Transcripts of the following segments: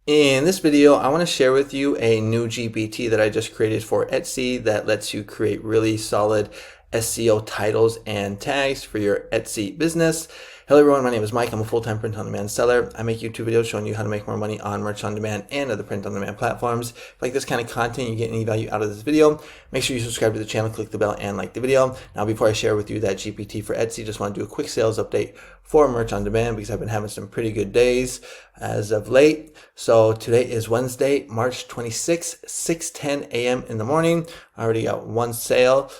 In this video, I want to share with you a new GPT that I just created for Etsy that lets you create really solid SEO titles and tags for your Etsy business. Hello everyone, my name is Mike. I'm a full-time print-on-demand seller. I make YouTube videos showing you how to make more money on merch on demand and other print-on-demand platforms. If you like this kind of content, you get any value out of this video, make sure you subscribe to the channel, click the bell, and like the video. Now, before I share with you that GPT for Etsy, just want to do a quick sales update for merch on demand because I've been having some pretty good days as of late. So today is Wednesday, March 26th, 6:10 a.m. in the morning. I already got one sale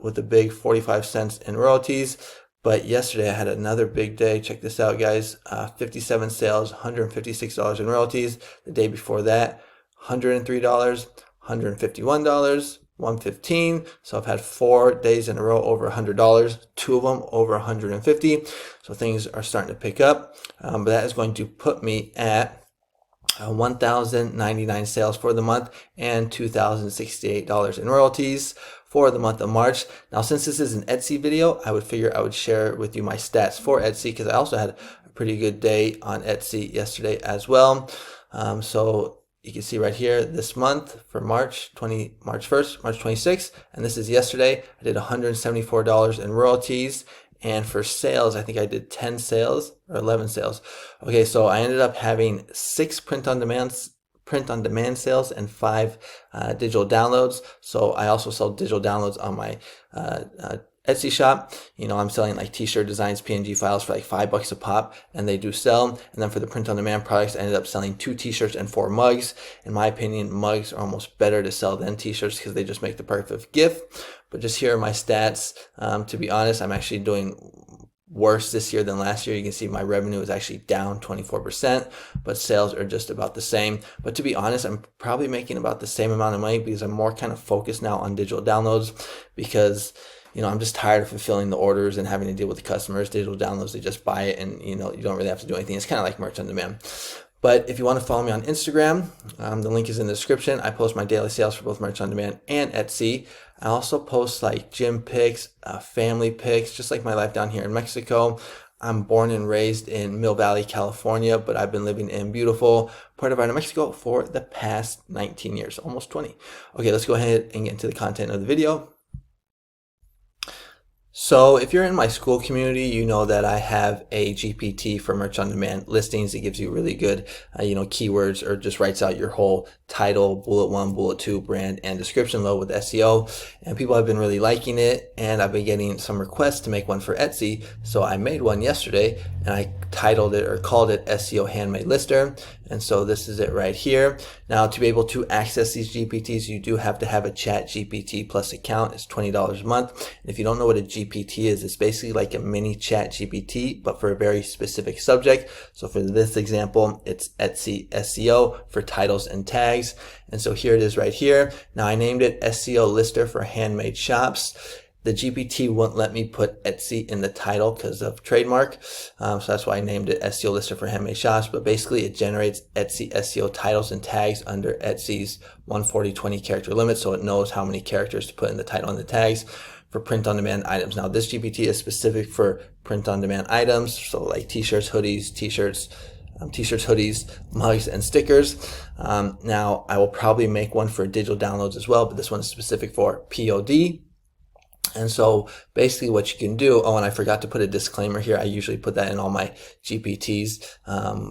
with a big 45 cents in royalties. But yesterday I had another big day. Check this out, guys. 57 sales, $156 in royalties. The day before that, $103, $151, $115. So I've had 4 days in a row over $100, 2 of them over $150. So things are starting to pick up. But that is going to put me at 1,099 sales for the month and $2,068 in royalties for the month of March. Now, since this is an Etsy video, I would figure I would share with you my stats for Etsy because I also had a pretty good day on Etsy yesterday as well. So you can see right here this month for March 1st, March 26th, and this is yesterday. I did $174 in royalties. And for sales, I think I did 10 sales or 11 sales. Okay, so I ended up having 6 print-on-demand sales and 5 digital downloads. So I also sell digital downloads on my Etsy shop. You know, I'm selling like t-shirt designs, PNG files for like $5 a pop, and they do sell. And then for the print-on-demand products, I ended up selling 2 t-shirts and 4 mugs. In my opinion, mugs are almost better to sell than t-shirts because they just make the perfect gift. But just here are my stats. To be honest, I'm actually doing worse this year than last year. You can see my revenue is actually down 24%, but sales are just about the same. But to be honest, I'm probably making about the same amount of money because I'm more kind of focused now on digital downloads because, you know, I'm just tired of fulfilling the orders and having to deal with the customers. Digital downloads, they just buy it and, you know, you don't really have to do anything. It's kind of like merch on demand. But if you want to follow me on Instagram, the link is in the description. I post my daily sales for both merch on demand and Etsy. I also post like gym pics, family pics, just like my life down here in Mexico. I'm born and raised in Mill Valley, California, but I've been living in beautiful Puerto Vallarta, Mexico for the past 19 years, almost 20. Okay, let's go ahead and get into the content of the video. So if you're in my SKOOL community, you know that I have a GPT for merch on demand listings. It gives you really good, keywords, or just writes out your whole title, bullet 1, bullet 2, brand, and description load with SEO. And people have been really liking it. And I've been getting some requests to make one for Etsy. So I made one yesterday and I titled it or called it SEO Handmade Lister. And so this is it right here. Now, to be able to access these GPTs, you do have to have a Chat GPT Plus account. It's $20 a month. And if you don't know what a GPT is, it's basically like a mini Chat GPT, but for a very specific subject. So for this example, it's Etsy SEO for titles and tags. And so here it is right here. Now I named it SEO Lister for handmade shops. The GPT wouldn't let me put Etsy in the title because of trademark. So that's why I named it SEO Lister for handmade shops. But basically it generates Etsy SEO titles and tags under Etsy's 140-20 character limit. So it knows how many characters to put in the title and the tags for print-on-demand items. Now this GPT is specific for print-on-demand items. So like t-shirts, hoodies, hoodies, mugs, and stickers. Now I will probably make one for digital downloads as well, but this one is specific for POD. And so basically what you can do, oh, and I forgot to put a disclaimer here. I usually put that in all my GPTs,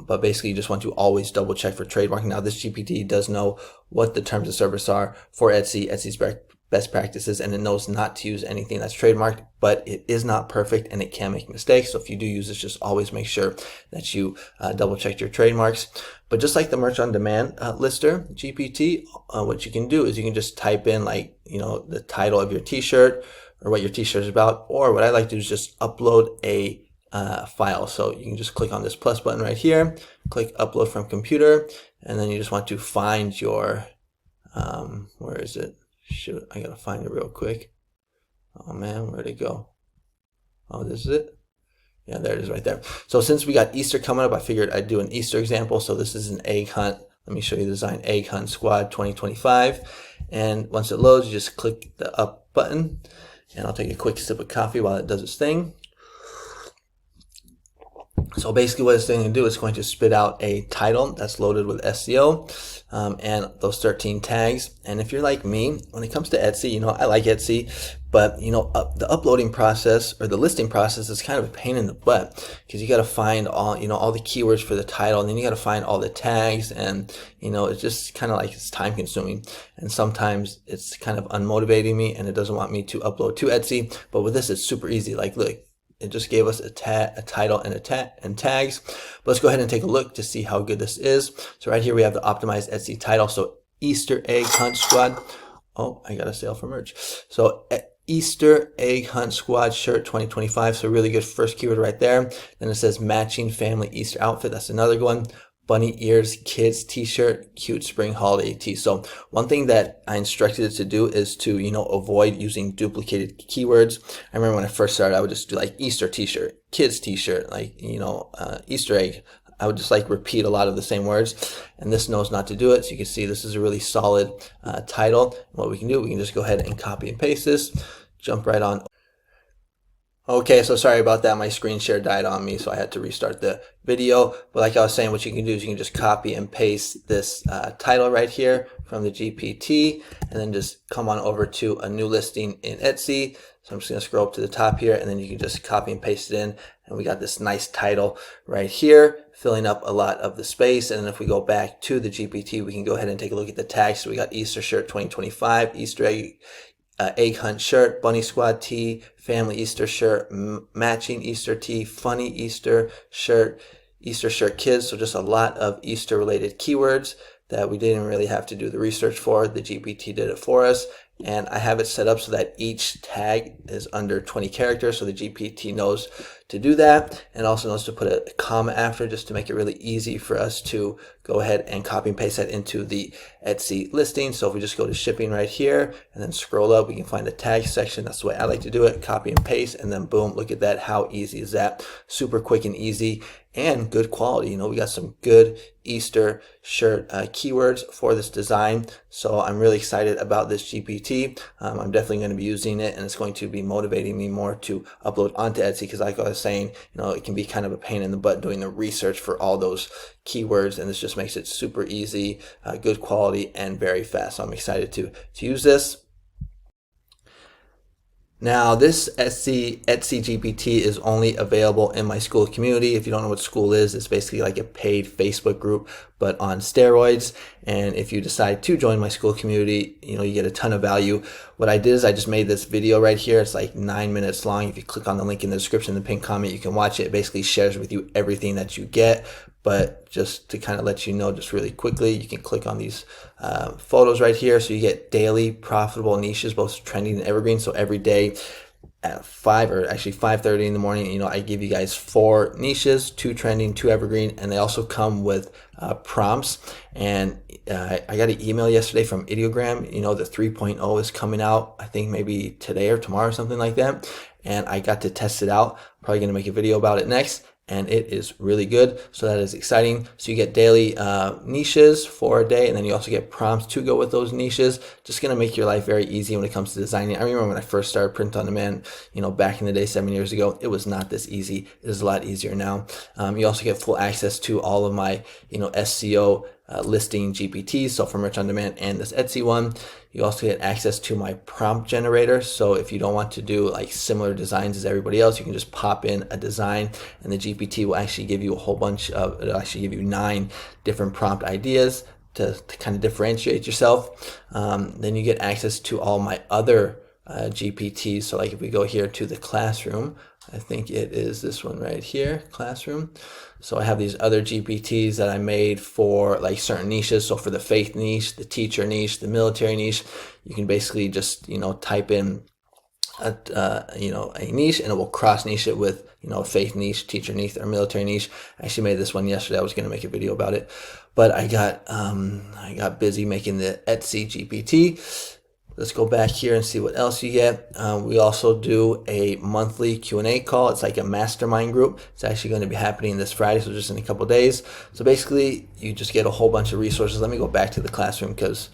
but basically you just want to always double check for trademark. Now this GPT does know what the terms of service are for Etsy's best practices, and it knows not to use anything that's trademarked, but it is not perfect and it can make mistakes. So if you do use this, just always make sure that you double check your trademarks. But just like the merch on demand lister GPT, what you can do is you can just type in like, the title of your t-shirt or what your t-shirt is about, or what I like to do is just upload a file. So you can just click on this plus button right here, click upload from computer, and then you just want to find your, where is it? Shoot, I gotta find it real quick. Oh man, where'd it go? Oh, this is it? Yeah, there it is right there. So since we got Easter coming up, I figured I'd do an Easter example. So this is an egg hunt. Let me show you the design, Egg Hunt Squad 2025. And once it loads, you just click the up button. And I'll take a quick sip of coffee while it does its thing. So basically what it's going to do is going to spit out a title that's loaded with SEO and those 13 tags. And if you're like me, when it comes to Etsy, I like Etsy, but the uploading process or the listing process is kind of a pain in the butt, because you got to find all the keywords for the title, and then you got to find all the tags, and it's just kind of like it's time consuming, and sometimes it's kind of unmotivating me, and it doesn't want me to upload to Etsy. But with this, it's super easy. Like, look, it just gave us a title and tags. But let's go ahead and take a look to see how good this is. So right here we have the optimized Etsy title. So Easter Egg Hunt Squad. Oh, I got a sale for merch. So Easter Egg Hunt Squad shirt 2025. So really good first keyword right there. Then it says matching family Easter outfit. That's another good one. Bunny ears kids t-shirt, cute spring holiday tee. So one thing that I instructed it to do is to avoid using duplicated keywords. I remember when I first started, I would just do like Easter t-shirt, kids t-shirt, like Easter egg. I would just like repeat a lot of the same words, and this knows not to do it. So you can see this is a really solid title. And what we can do, we can just go ahead and copy and paste this, jump right on. Okay, so sorry about that. My screen share died on me, so I had to restart the video. But like I was saying, what you can do is you can just copy and paste this title right here from the GPT, and then just come on over to a new listing in Etsy. So I'm just going to scroll up to the top here, and then you can just copy and paste it in. And we got this nice title right here, filling up a lot of the space. And then if we go back to the GPT, we can go ahead and take a look at the tags. So we got Easter shirt 2025, Easter egg hunt shirt, bunny squad tee, family Easter shirt, matching Easter tee, funny Easter shirt kids. So just a lot of Easter related keywords that we didn't really have to do the research for. The GPT did it for us. And I have it set up so that each tag is under 20 characters, so the GPT knows to do that, and also knows to put a comma after, just to make it really easy for us to go ahead and copy and paste that into the Etsy listing. So if we just go to shipping right here and then scroll up, we can find the tag section. That's the way I like to do it. Copy and paste, and then boom, look at that. How easy is that? Super quick and easy, and good quality. We got some good Easter shirt keywords for this design. So I'm really excited about this GPT. I'm definitely going to be using it, and it's going to be motivating me more to upload onto Etsy, because like I was saying, it can be kind of a pain in the butt doing the research for all those keywords, and this just makes it super easy, good quality, and very fast. So I'm excited to use this. Now, this Etsy GPT is only available in my SKOOL community. If you don't know what SKOOL is, it's basically like a paid Facebook group, but on steroids. And if you decide to join my SKOOL community, you get a ton of value. What I did is I just made this video right here. It's like 9 minutes long. If you click on the link in the description, the pinned comment, you can watch it. It basically shares with you everything that you get. But just to kind of let you know, just really quickly, you can click on these photos right here. So you get daily profitable niches, both trending and evergreen. So every day at 5:30 in the morning, I give you guys 4 niches, 2 trending, 2 evergreen, and they also come with prompts. And I got an email yesterday from Ideogram. The 3.0 is coming out, I think maybe today or tomorrow or something like that. And I got to test it out. Probably going to make a video about it next. And it is really good, so that is exciting. So you get daily niches for a day, and then you also get prompts to go with those niches. Just gonna make your life very easy when it comes to designing. I remember when I first started print on demand, back in the day, 7 years ago, it was not this easy. It is a lot easier now. You also get full access to all of my, SEO listing GPTs, so for merch on demand and this Etsy one. You also get access to my prompt generator. So if you don't want to do like similar designs as everybody else, you can just pop in a design, and the GPT will actually give you a whole bunch of, it'll actually give you 9 different prompt ideas to kind of differentiate yourself. Then you get access to all my other GPTs. So like if we go here to the classroom, I think it is this one right here, classroom. So I have these other GPTs that I made for like certain niches. So for the faith niche, the teacher niche, the military niche, you can basically just, type in a niche, and it will cross niche it with, a faith niche, teacher niche, or military niche. I actually made this one yesterday. I was going to make a video about it, but I got busy making the Etsy GPT. Let's go back here and see what else you get. We also do a monthly Q&A call. It's like a mastermind group. It's actually going to be happening this Friday, so just in a couple days. So basically, you just get a whole bunch of resources. Let me go back to the classroom because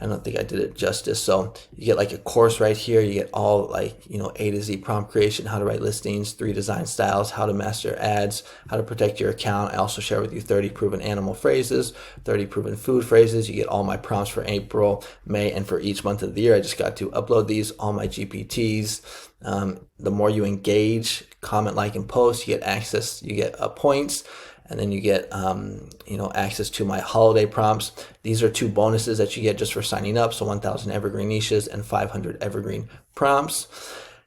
I don't think I did it justice. So you get like a course right here. You get all like, you know, A to Z prompt creation, how to write listings, 3 design styles, how to master ads, how to protect your account. I also share with you 30 proven animal phrases, 30 proven food phrases. You get all my prompts for April, May, and for each month of the year. I just got to upload these, all my GPTs. The more you engage, comment, like, and post, you get access, you get points. And then you get, you know, access to my holiday prompts. These are 2 bonuses that you get just for signing up. So 1,000 evergreen niches and 500 evergreen prompts.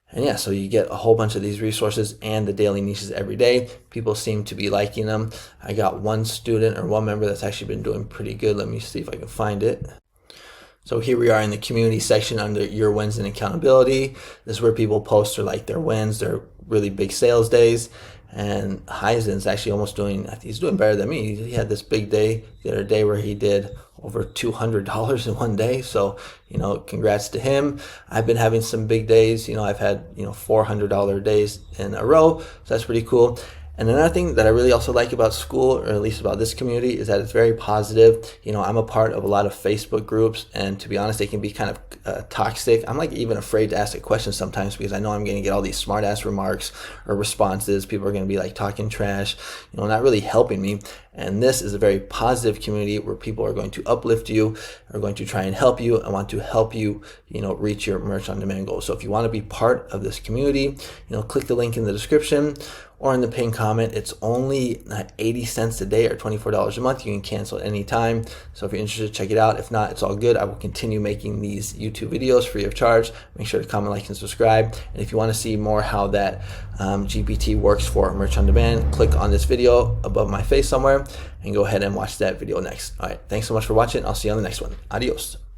And yeah, so you get a whole bunch of these resources and the daily niches every day. People seem to be liking them. I got one student or one member that's actually been doing pretty good. Let me see if I can find it. So here we are in the community section under your wins and accountability. This is where people post their wins, their really big sales days. And Heisen's actually almost doing, he's doing better than me. He had this big day the other day where he did over $200 in one day. So, you know, congrats to him. I've been having some big days. You know, I've had, you know, $400 days in a row. So that's pretty cool. And another thing that I really also like about SKOOL, or at least about this community, is that it's very positive. You know, I'm a part of a lot of Facebook groups, and to be honest, they can be kind of toxic. I'm like even afraid to ask a question sometimes because I know I'm going to get all these smart ass remarks or responses. People are going to be like talking trash, you know, not really helping me. And this is a very positive community where people are going to uplift you, are going to try and help you, and want to help you, you know, reach your merch on demand goals. So if you want to be part of this community, you know, click the link in the description or in the pinned comment. It's only 80 cents a day or $24 a month. You can cancel at any time. So if you're interested, check it out. If not, it's all good. I will continue making these YouTube videos free of charge. Make sure to comment, like, and subscribe. And if you want to see more how that GPT works for merch on demand, click on this video above my face somewhere and go ahead and watch that video next. All right, thanks so much for watching. I'll see you on the next one. Adios.